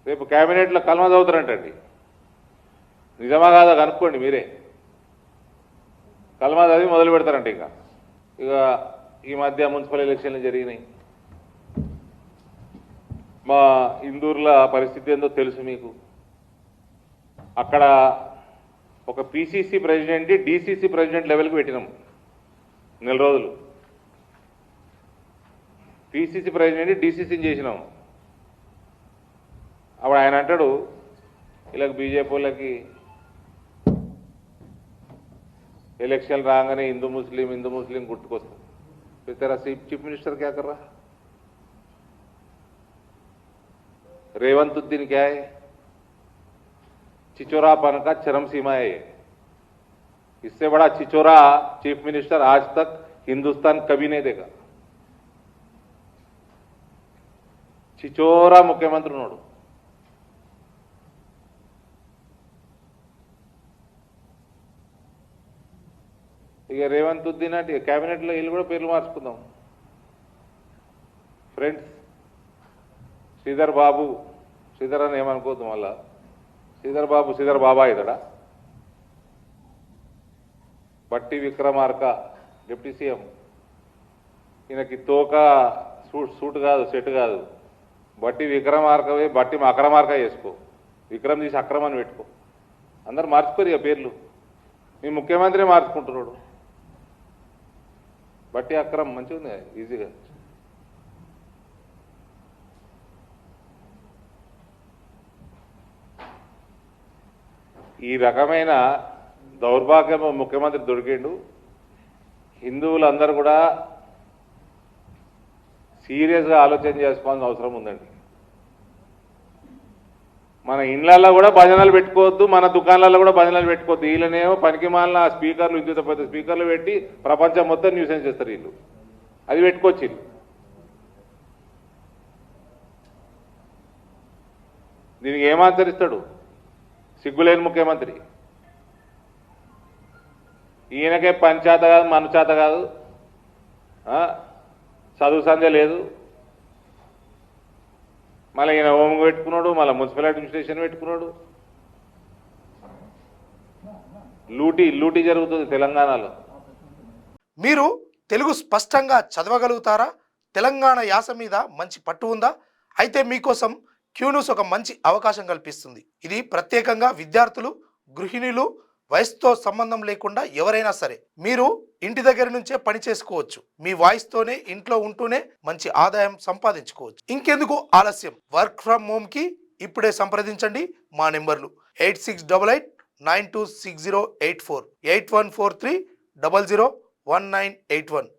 రేపు క్యాబినెట్లో కల్మా చదువుతారంటండి. నిజమా కాదా కనుక్కోండి మీరే. కల్మా చదివి మొదలు పెడతారంట. ఇక ఈ మధ్య మున్సిపల్ ఎలక్షన్లు జరిగినాయి. మా ఇందూరులో పరిస్థితి ఏందో తెలుసు మీకు. అక్కడ ఒక పిసిసి ప్రెసిడెంట్ డిసిసి ప్రెసిడెంట్ లెవెల్కి పెట్టినాం నెల రోజులు. పిసిసి ప్రెసిడెంట్ డిసిసిని చేసినాం. అప్పుడు ఆయన అంటాడు వీళ్ళకి బీజేపీ వాళ్ళకి ఎలక్షన్ రాగానే హిందూ ముస్లిం గుర్తుకొస్తుంది. तेरा चीफ मिनिस्टर क्या कर रहा? रेवंतुद्दीन क्या है? चिचोरापन का चरम सीमा है। इससे बड़ा चिचोरा चीफ मिनिस्टर आज तक हिंदुस्तान कभी नहीं देखा. चिचोरा मुख्यमंत्री नोडु. ఇక రేవంతుద్దీన్ అంటే క్యాబినెట్లో వీళ్ళు కూడా పేర్లు మార్చుకుందాం. ఫ్రెండ్స్, శ్రీధర్ బాబు, శ్రీధర్ అని ఏమనుకోవద్దు మళ్ళా. శ్రీధర్ బాబు శ్రీధర్ బాబా ఇతడా? బట్టి విక్రమార్క డిప్యూటీ సీఎం. ఈయనకి తోక సూట్ కాదు, సెట్ కాదు. బట్టి విక్రమార్కవే బట్టి అక్రమార్క చేసుకో. విక్రమ్ తీసి అక్రమాన్ని పెట్టుకో. అందరు మార్చుకోరు ఇక పేర్లు. మీ ముఖ్యమంత్రి మార్చుకుంటున్నాడు. బట్టి అక్రమ్ మంచిగా ఉంది ఈజీగా. ఈ రకమైన దౌర్భాగ్యం ముఖ్యమంత్రి దొరికిండు. హిందువులందరూ కూడా సీరియస్గా ఆలోచన చేసుకోవాల్సిన అవసరం ఉందండి. మన ఇండ్లలో కూడా భజనలు పెట్టుకోవద్దు, మన దుకాణాలలో కూడా భజనలు పెట్టుకోవద్దు. వీళ్ళనేమో పనికి మాలిన స్పీకర్లు, ఇంత పెద్ద స్పీకర్లు పెట్టి ప్రపంచం మొత్తం న్యూసెన్స్ చేస్తారు వీళ్ళు. అది పెట్టుకోవచ్చు వీళ్ళు. దీనికి ఏమాంతరిస్తాడు సిగ్గులేని ముఖ్యమంత్రి. ఈయనకే పని చేత కాదు, మన చేత కాదు, చదువు సంధ్య లేదు. మళ్ళీ ఈయన హోమ్ పెట్టుకున్నాడు, మళ్ళీ మున్సిపల్ అడ్మినిస్ట్రేషన్ పెట్టుకున్నాడు. లూటీ జరుగుతుంది తెలంగాణలో. మీరు తెలుగు స్పష్టంగా చదవగలుగుతారా? తెలంగాణ యాస మీద మంచి పట్టు ఉందా? అయితే మీకోసం క్యూన్యూస్ ఒక మంచి అవకాశం కల్పిస్తుంది. ఇది ప్రత్యేకంగా విద్యార్థులు, గృహిణులు, వయసుతో సంబంధం లేకుండా ఎవరైనా సరే మీరు ఇంటి దగ్గర నుంచే పని చేసుకోవచ్చు. మీ వాయిస్తోనే ఇంట్లో ఉంటూనే మంచి ఆదాయం సంపాదించుకోవచ్చు. ఇంకెందుకు ఆలస్యం? వర్క్ ఫ్రమ్ హోమ్ కి ఇప్పుడే సంప్రదించండి. మా నెంబర్లు 8688926084, 8143001981.